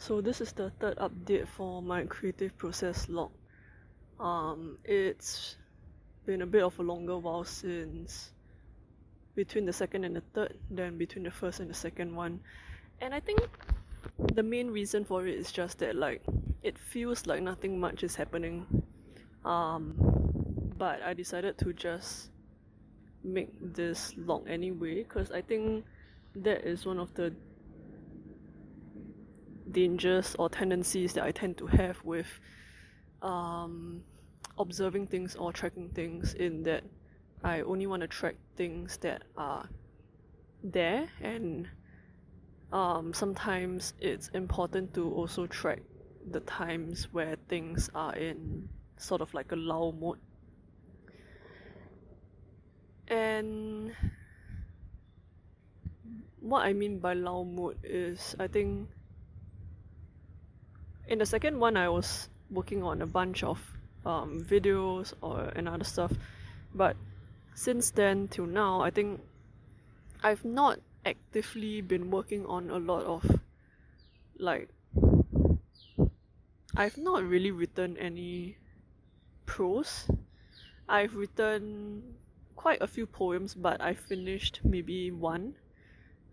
So this is the third update for my creative process log. It's been a bit of a longer while since between the second and the third than between the first and the second one. And I think the main reason for it is just that it feels like nothing much is happening. But I decided to just make this log anyway because I think that is one of the dangers or tendencies that I tend to have with observing things or tracking things, in that I only want to track things that are there, and sometimes it's important to also track the times where things are in sort of like a lull mode. And what I mean by lull mode is, I think in the second one I was working on a bunch of videos and other stuff, but since then till now, I think I've not actively been working on a lot of I've not really written any prose. I've written quite a few poems, but I finished maybe one,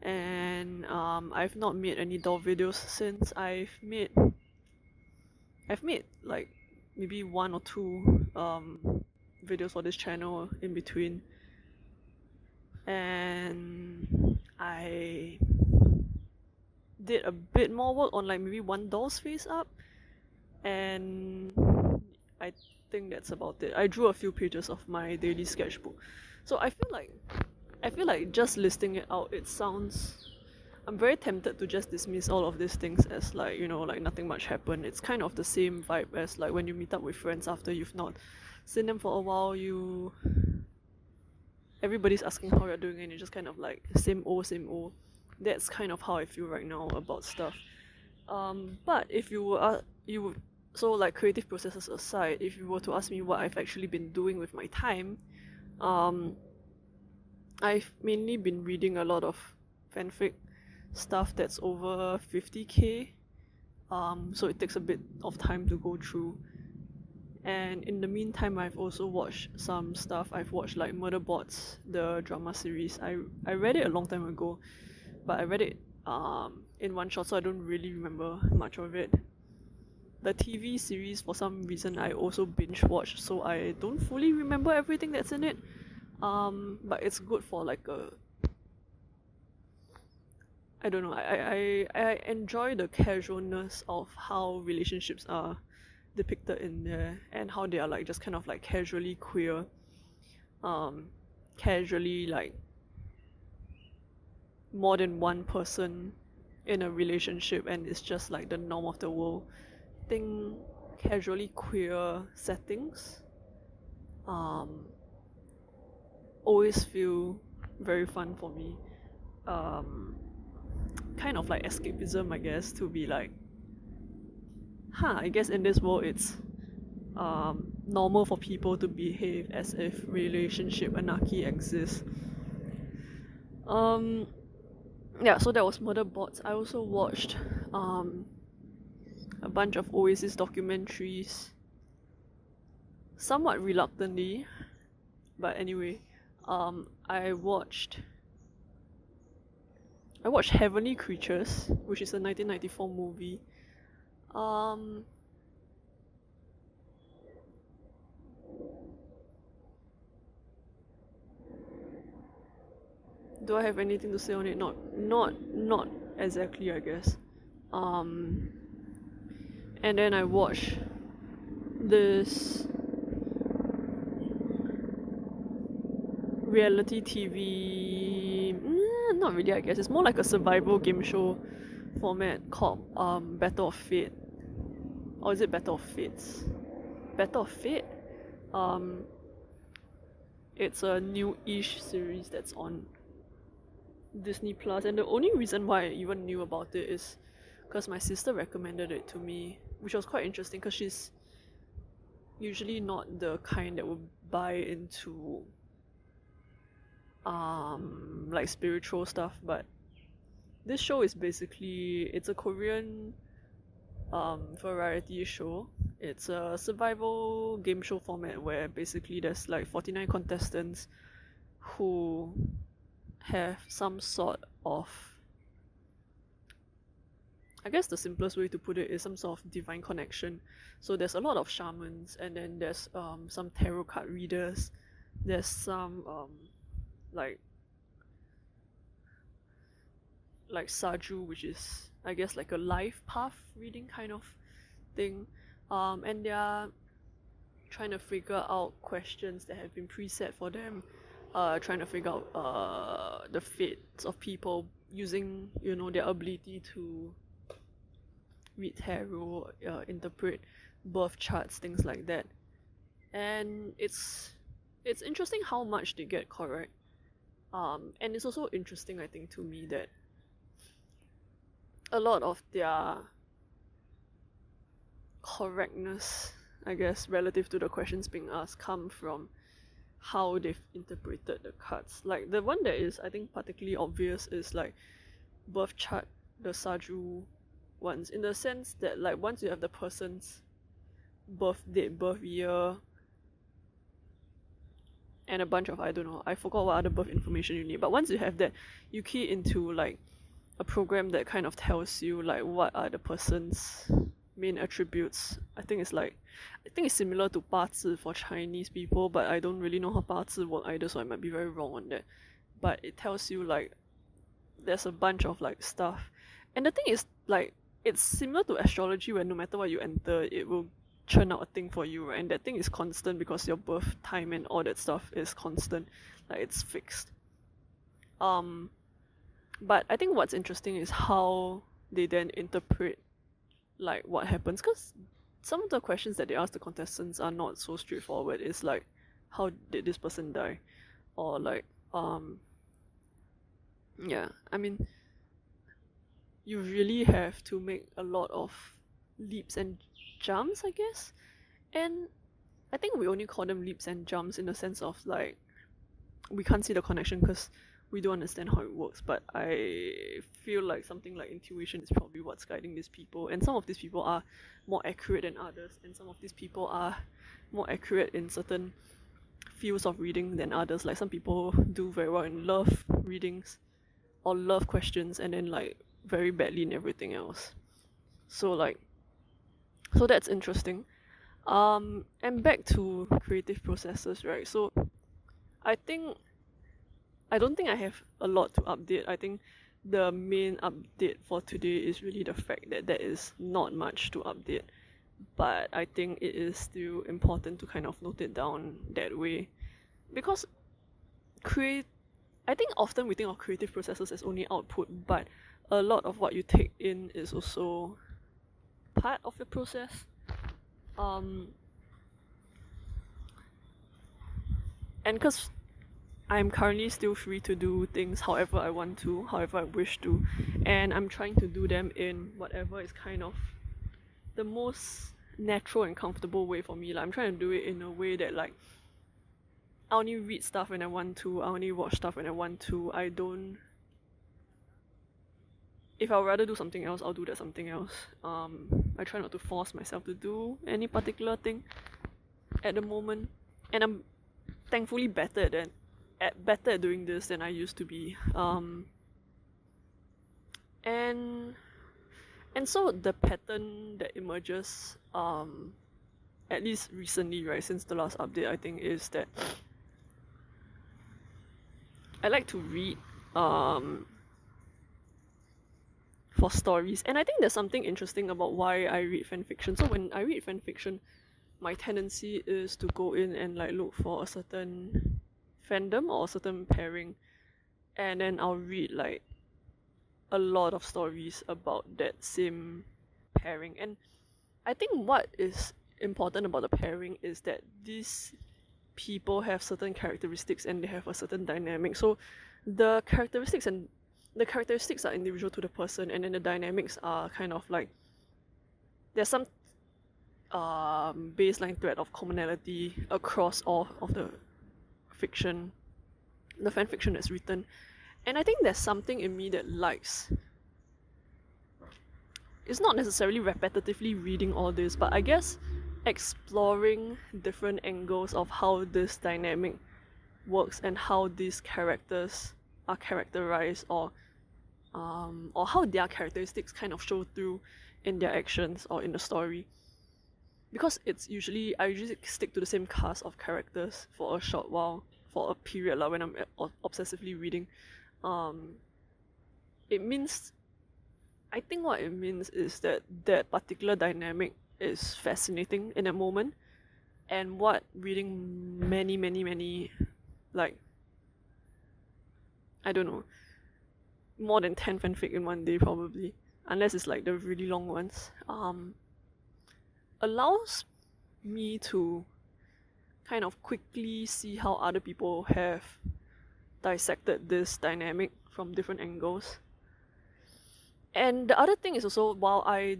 and I've not made any doll videos since. I've made like maybe one or two videos for this channel in between, and I did a bit more work on like maybe one doll's face up, and I think that's about it. I drew a few pages of my daily sketchbook. So I feel like just listing it out, it sounds, I'm very tempted to just dismiss all of these things as like nothing much happened. It's kind of the same vibe as like when you meet up with friends after you've not seen them for a while. Everybody's asking how you're doing, and you're just kind of like same old. That's kind of how I feel right now about stuff. But if so like creative processes aside, if you were to ask me what I've actually been doing with my time, I've mainly been reading a lot of fanfic stuff that's over 50k. So it takes a bit of time to go through. And in the meantime, I've also watched some stuff. I've watched like Murderbots, the drama series. I read it a long time ago, but I read it in one shot, so I don't really remember much of it. The TV series, for some reason, I also binge watched, so I don't fully remember everything that's in it. But it's good for like a, I don't know. I enjoy the casualness of how relationships are depicted in there, and how they are like just kind of like casually queer, casually like more than one person in a relationship, and it's just like the norm of the world. I think casually queer settings always feel very fun for me. Kind of like escapism, I guess, to be like, I guess in this world it's normal for people to behave as if relationship anarchy exists. Yeah, so that was Murderbots. I also watched a bunch of Oasis documentaries, somewhat reluctantly, but anyway, I watched Heavenly Creatures, which is a 1994 movie. Do I have anything to say on it? Not exactly, I guess. And then I watched this reality TV. Not really, I guess. It's more like a survival game show format called Battle of Fate. Or is it Battle of Fates? Battle of Fate? It's a new-ish series that's on Disney Plus, and the only reason why I even knew about it is because my sister recommended it to me, which was quite interesting because she's usually not the kind that would buy into like spiritual stuff, but this show is basically, it's a Korean variety show. It's a survival game show format where basically there's like 49 contestants who have some sort of, I guess the simplest way to put it is some sort of divine connection. So there's a lot of shamans, and then there's some tarot card readers. There's some like Saju, which is I guess like a life path reading kind of thing. And they're trying to figure out questions that have been preset for them. Trying to figure out the fates of people using their ability to read tarot, interpret birth charts, things like that. And it's interesting how much they get correct. And it's also interesting, I think, to me that a lot of their correctness, I guess, relative to the questions being asked, come from how they've interpreted the cards. Like the one that is, I think, particularly obvious is like birth chart, the Saju ones, in the sense that like once you have the person's birth date, birth year, and a bunch of, I don't know, I forgot what other birth information you need, but once you have that, you key into like a program that kind of tells you like what are the person's main attributes. I think it's similar to 八字 for Chinese people, but I don't really know how 八字 work either, so I might be very wrong on that. But it tells you like there's a bunch of like stuff. And the thing is like it's similar to astrology where no matter what you enter, it will churn out a thing for you, right? And that thing is constant because your birth time and all that stuff is constant. Like it's fixed. But I think what's interesting is how they then interpret like what happens, because some of the questions that they ask the contestants are not so straightforward. It's like, how did this person die? Or like, yeah, I mean, you really have to make a lot of leaps and jumps, I guess. And I think we only call them leaps and jumps in the sense of like, we can't see the connection because we don't understand how it works, but I feel like something like intuition is probably what's guiding these people. And some of these people are more accurate than others, and some of these people are more accurate in certain fields of reading than others. Like some people do very well in love readings or love questions, and then like very badly in everything else. So that's interesting. And back to creative processes, right? So I don't think I have a lot to update. I think the main update for today is really the fact that there is not much to update. But I think it is still important to kind of note it down that way. Because I think often we think of creative processes as only output, but a lot of what you take in is also part of the process. And because I'm currently still free to do things however I want to, however I wish to, and I'm trying to do them in whatever is kind of the most natural and comfortable way for me. Like I'm trying to do it in a way that like I only read stuff when I want to, I only watch stuff when I want to. I don't, if I would rather do something else, I'll do that something else. I try not to force myself to do any particular thing at the moment, and I'm thankfully better at doing this than I used to be. And so the pattern that emerges, at least recently, right, since the last update, I think, is that I like to read for stories, and I think there's something interesting about why I read fanfiction. So when I read fanfiction, my tendency is to go in and like look for a certain fandom or a certain pairing, and then I'll read like a lot of stories about that same pairing. And I think what is important about the pairing is that these people have certain characteristics and they have a certain dynamic. So the characteristics are individual to the person, and then the dynamics are kind of like there's some baseline thread of commonality across all of the fan fiction that's written. And I think there's something in me that likes it's not necessarily repetitively reading all this, but I guess exploring different angles of how this dynamic works and how these characters are characterized, or how their characteristics kind of show through in their actions or in the story. Because I usually stick to the same cast of characters for a short while, for a period when I'm obsessively reading. It means, I think what it means is that that particular dynamic is fascinating in a moment, and what reading many, like, I don't know, more than 10 fanfic in one day probably, unless it's like the really long ones, allows me to kind of quickly see how other people have dissected this dynamic from different angles. And the other thing is also, while I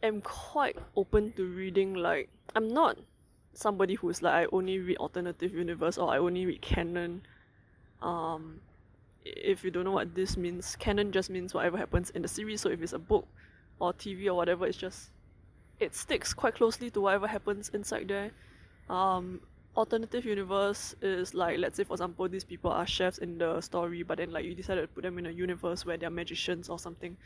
am quite open to reading, like, I'm not somebody who's like, I only read alternative universe or I only read canon. If you don't know what this means, canon just means whatever happens in the series. So if it's a book or TV or whatever, it sticks quite closely to whatever happens inside there. Alternative universe is like, let's say for example, these people are chefs in the story, but then like you decided to put them in a universe where they're magicians or something,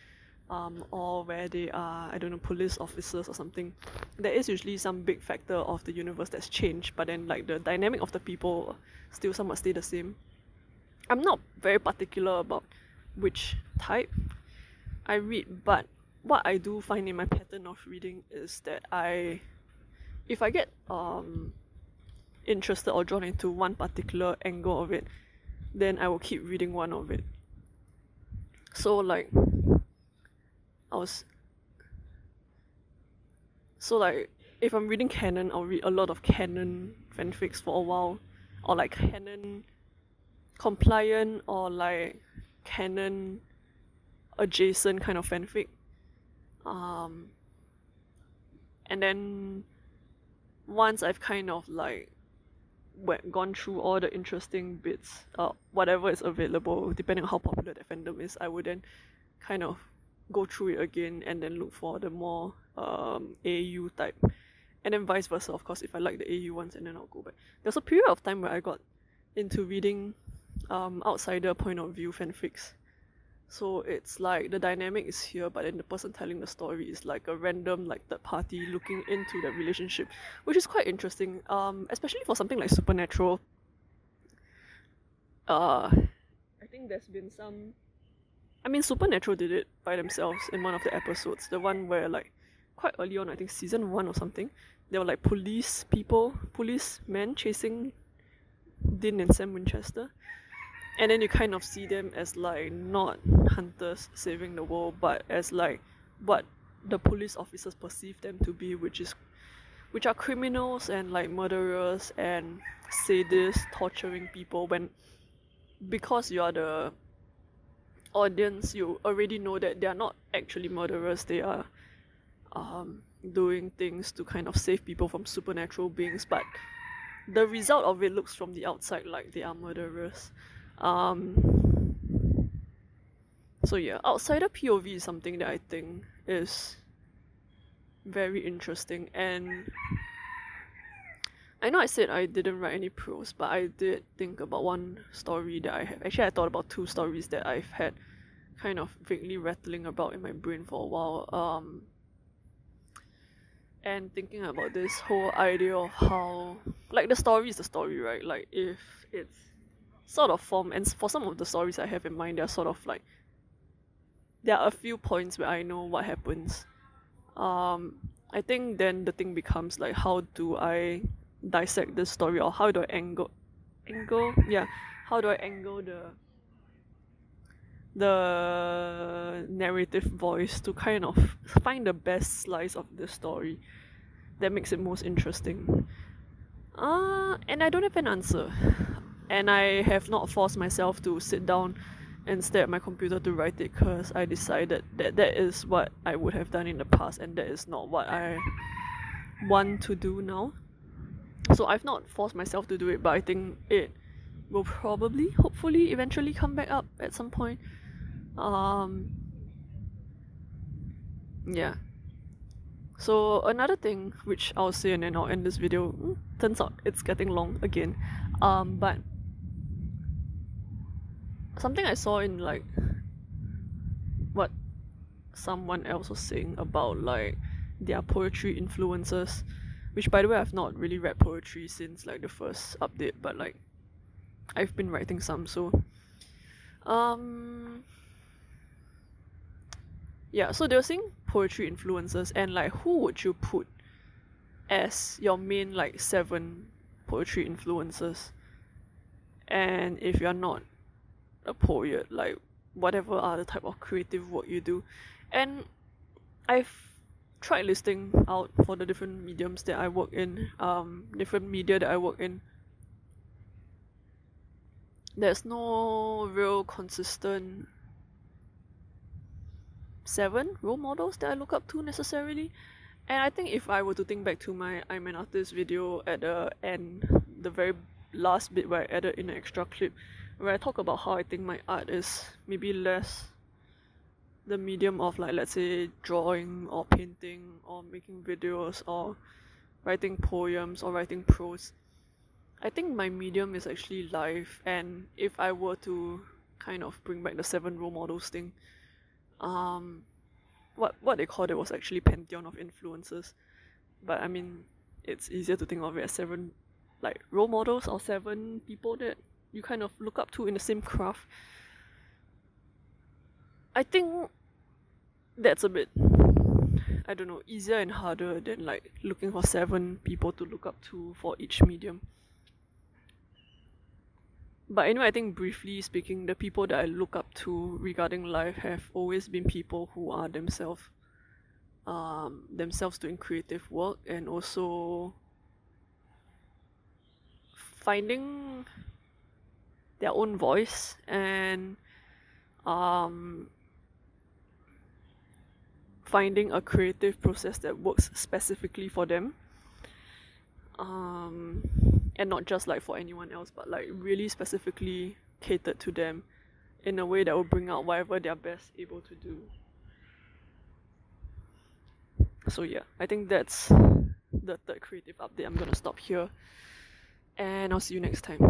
or where they are, I don't know, police officers or something. There is usually some big factor of the universe that's changed, but then like the dynamic of the people still somewhat stay the same. I'm not very particular about which type I read, but what I do find in my pattern of reading is that if I get interested or drawn into one particular angle of it, then I will keep reading one of it. So like if I'm reading canon, I'll read a lot of canon fanfics for a while, or like canon compliant or like canon adjacent kind of fanfic. And then once I've kind of like gone through all the interesting bits, whatever is available, depending on how popular that fandom is, I would then kind of go through it again and then look for the more AU type, and then vice versa, of course, if I like the AU ones, and then I'll go back. There's a period of time where I got into reading outsider point of view fanfics. So it's like the dynamic is here, but then the person telling the story is like a random like third party looking into that relationship, which is quite interesting. Especially for something like Supernatural. I think there's been some. I mean, Supernatural did it by themselves in one of the episodes. The one where like quite early on, I think season 1 or something, there were like policemen chasing Dean and Sam Winchester. And then you kind of see them as like not hunters saving the world, but as like what the police officers perceive them to be, which are criminals and like murderers and sadists torturing people. Because you are the audience, you already know that they are not actually murderers. They are doing things to kind of save people from supernatural beings, but the result of it looks from the outside like they are murderers. So yeah, outsider POV is something that I think is very interesting, and I know I said I didn't write any prose, but I did think about one story that I have. Actually, I thought about 2 stories that I've had kind of vaguely rattling about in my brain for a while. And thinking about this whole idea of how, like, the story is the story, right? Like, if it's sort of formed, and for some of the stories I have in mind, they're sort of like, there are a few points where I know what happens. I think then the thing becomes like, how do I dissect this story, or how do I angle how do I angle the narrative voice to kind of find the best slice of the story that makes it most interesting. And I don't have an answer, and I have not forced myself to sit down and stare at my computer to write it, because I decided that that is what I would have done in the past, and that is not what I want to do now. So I've not forced myself to do it, but I think it will probably, hopefully, eventually come back up at some point. Yeah. So another thing which I'll say and then I'll end this video. Turns out it's getting long again. But something I saw in like what someone else was saying about like their poetry influences, which by the way I've not really read poetry since like the first update, but like I've been writing some, so yeah, so they were saying poetry influences and like who would you put as your main like 7 poetry influences? And if you're not a poet, like whatever other type of creative work you do. And I've tried listing out for the different mediums that I work in, different media that I work in. There's no real consistent 7 role models that I look up to necessarily. And I think if I were to think back to my I'm an Artist video at the end, the very last bit where I added in an extra clip, where I talk about how I think my art is maybe less the medium of like, let's say, drawing or painting or making videos or writing poems or writing prose. I think my medium is actually live, and if I were to kind of bring back the 7 role models thing, what they called it was actually pantheon of influences. But I mean, it's easier to think of it as 7 like role models or 7 people that you kind of look up to in the same craft. I think that's a bit, I don't know, easier and harder than like looking for 7 people to look up to for each medium. But anyway, I think briefly speaking, the people that I look up to regarding life have always been people who are themselves doing creative work and also finding their own voice and finding a creative process that works specifically for them, and not just like for anyone else, but like really specifically catered to them in a way that will bring out whatever they're best able to do. So yeah, I think that's the third creative update. I'm gonna stop here and I'll see you next time.